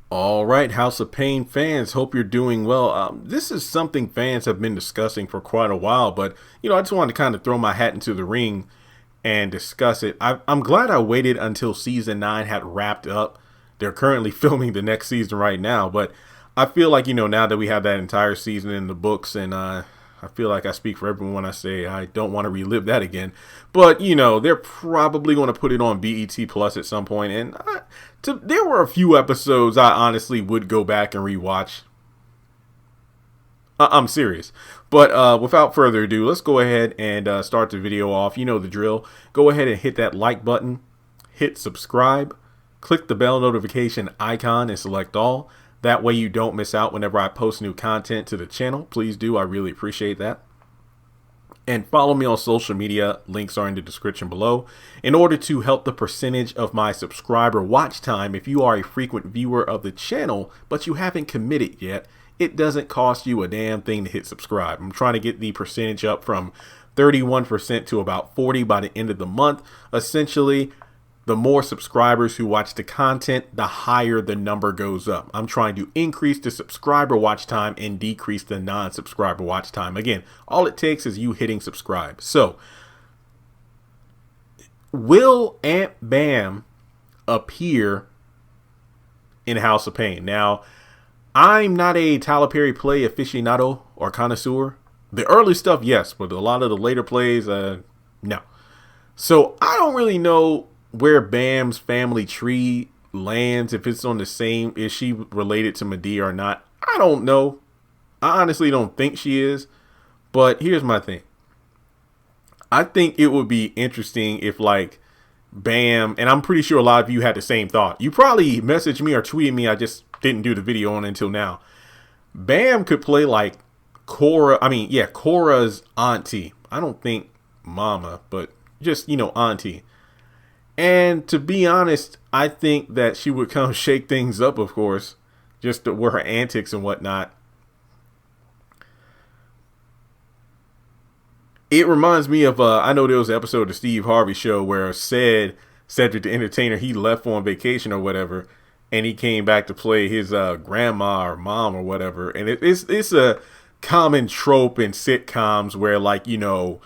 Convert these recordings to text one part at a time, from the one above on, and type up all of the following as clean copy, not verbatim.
All right, House of Payne fans, hope you're doing well. This is something fans have been discussing for quite a while, but I just wanted to kind of throw my hat into the ring and discuss it. I'm glad I waited until season 9 had wrapped up. They're currently filming the next season right now, but I feel like, now that we have that entire season in the books, and I feel like I speak for everyone when I say I don't want to relive that again. But, they're probably going to put it on BET Plus at some point. And there were a few episodes I honestly would go back and rewatch. I'm serious. But without further ado, let's go ahead and start the video off. You know the drill. Go ahead and hit that like button. Hit subscribe. Click the bell notification icon and select all. That way you don't miss out whenever I post new content to the channel. Please do. I really appreciate that. And follow me on social media. Links are in the description below. In order to help the percentage of my subscriber watch time, if you are a frequent viewer of the channel, but you haven't committed yet, it doesn't cost you a damn thing to hit subscribe. I'm trying to get the percentage up from 31% to about 40 by the end of the month. Essentially, the more subscribers who watch the content, the higher the number goes up. I'm trying to increase the subscriber watch time and decrease the non-subscriber watch time. Again, all it takes is you hitting subscribe. So, will Aunt Bam appear in House of Payne? Now, I'm not a Tyler Perry play aficionado or connoisseur. The early stuff, yes, but a lot of the later plays, no. So, I don't really know where Bam's family tree lands, if it's on the same, is she related to Madea or not? I don't know. I honestly don't think she is. But here's my thing. I think it would be interesting if, like, Bam, and I'm pretty sure a lot of you had the same thought. You probably messaged me or tweeted me. I just didn't do the video on it until now. Bam could play like Cora's auntie. I don't think mama, but just, auntie. And to be honest, I think that she would come shake things up, of course, just with her antics and whatnot. It reminds me of, I know there was an episode of the Steve Harvey show where Cedric the Entertainer, he left on vacation or whatever, and he came back to play his grandma or mom or whatever. And it's a common trope in sitcoms where, like, hell,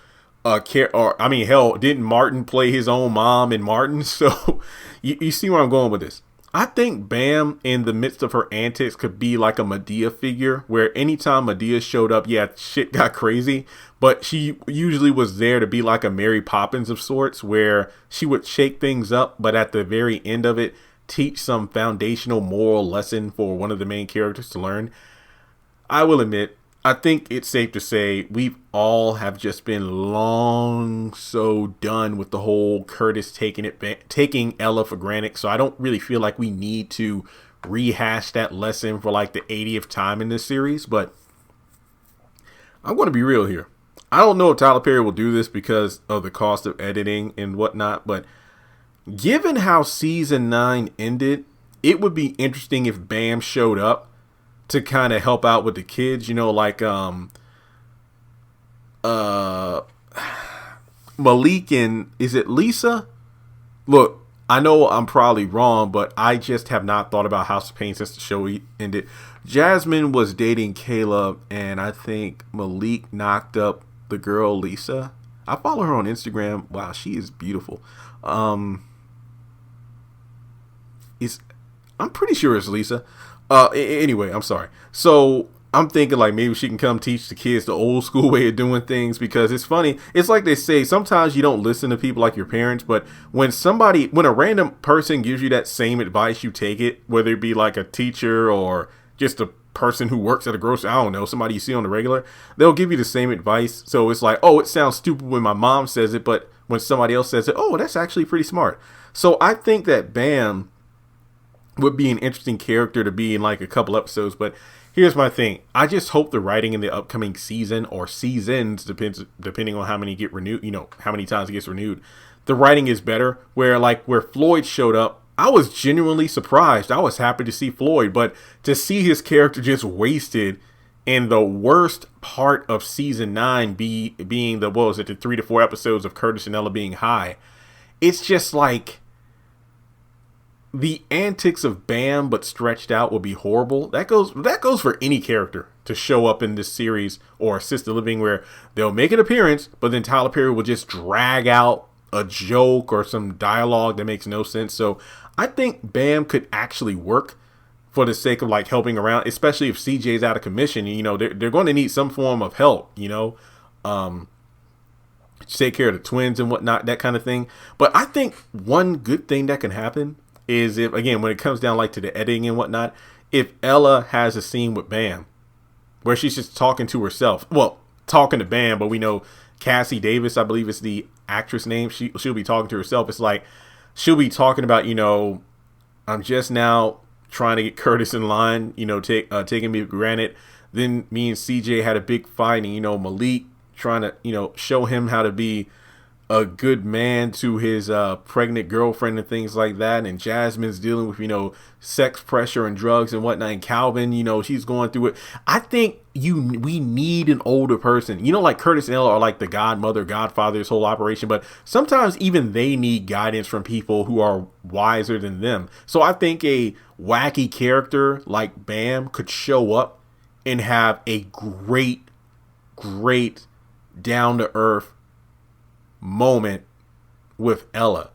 didn't Martin play his own mom in Martin? So you see where I'm going with this. I think Bam, in the midst of her antics, could be like a Madea figure, where anytime Madea showed up, yeah, shit got crazy, but she usually was there to be like a Mary Poppins of sorts, where she would shake things up, but at the very end of it, teach some foundational moral lesson for one of the main characters to learn. I will admit, I think it's safe to say we've all have just been long so done with the whole Curtis taking Ella for granted. So I don't really feel like we need to rehash that lesson for like the 80th time in this series. But I'm going to be real here. I don't know if Tyler Perry will do this because of the cost of editing and whatnot. But given how season 9 ended, it would be interesting if Bam showed up to kind of help out with the kids, like Malik and, is it Lisa? Look, I know I'm probably wrong, but I just have not thought about House of Pain since the show ended. Jasmine was dating Caleb, and I think Malik knocked up the girl Lisa. I follow her on Instagram. Wow, she is beautiful. I'm pretty sure it's Lisa. Anyway, I'm sorry. So I'm thinking like maybe she can come teach the kids the old school way of doing things, because it's funny. It's like they say, sometimes you don't listen to people like your parents, but when a random person gives you that same advice, you take it, whether it be like a teacher or just a person who works at a grocery, I don't know, somebody you see on the regular, they'll give you the same advice. So it's like, oh, it sounds stupid when my mom says it, but when somebody else says it, oh, that's actually pretty smart. So I think that Bam would be an interesting character to be in like a couple episodes. But here's my thing. I just hope the writing in the upcoming season or seasons, depending on how many get renewed, how many times it gets renewed, the writing is better. Where Floyd showed up, I was genuinely surprised. I was happy to see Floyd, but to see his character just wasted in the worst part of season 9 being the 3 to 4 episodes of Curtis and Ella being high, it's just like, the antics of Bam but stretched out would be horrible. That goes for any character to show up in this series or Assisted Living, where they'll make an appearance, but then Tyler Perry will just drag out a joke or some dialogue that makes no sense. So I think Bam could actually work for the sake of like helping around, especially if CJ's out of commission. You know, they're going to need some form of help, you know, take care of the twins and whatnot, that kind of thing. But I think one good thing that can happen is if, again, when it comes down like to the editing and whatnot, if Ella has a scene with Bam where she's just talking to herself, well, talking to Bam, but we know Cassie Davis, I believe is the actress name, she'll be talking to herself. It's like she'll be talking about, you know, I'm just now trying to get Curtis in line, you know, taking me for granted. Then me and CJ had a big fight, and, you know, Malik trying to, you know, show him how to be a good man to his pregnant girlfriend and things like that. And Jasmine's dealing with, you know, sex pressure and drugs and whatnot. And Calvin, you know, she's going through it. I think we need an older person, you know, like Curtis and Ella are like the godmother, godfather, this whole operation. But sometimes even they need guidance from people who are wiser than them. So I think a wacky character like Bam could show up and have a great down to earth moment with Ella.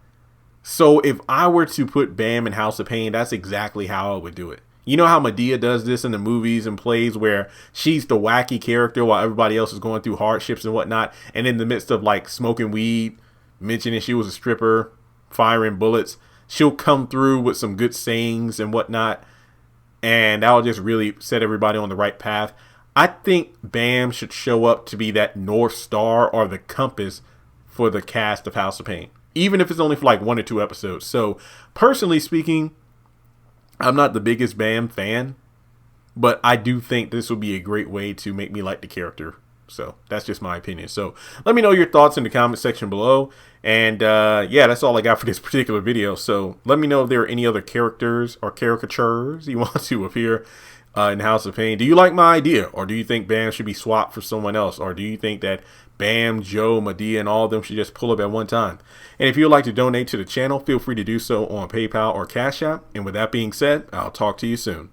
So if I were to put Bam in House of Payne, that's exactly how I would do it. You know how Medea does this in the movies and plays, where she's the wacky character while everybody else is going through hardships and whatnot, and in the midst of like smoking weed, mentioning she was a stripper, firing bullets, she'll come through with some good sayings and whatnot, and that'll just really set everybody on the right path. I think Bam should show up to be that North Star or the compass for the cast of House of Payne, even if it's only for like 1 or 2 episodes. So personally speaking, I'm not the biggest Bam fan, but I do think this would be a great way to make me like the character. So that's just my opinion. So let me know your thoughts in the comment section below. And yeah, that's all I got for this particular video. So let me know if there are any other characters or caricatures you want to appear in House of Payne. Do you like my idea, or do you think Bam should be swapped for someone else, or do you think that Bam, Joe, Medea, and all of them should just pull up at one time? And if you'd like to donate to the channel, feel free to do so on PayPal or Cash App. And with that being said, I'll talk to you soon.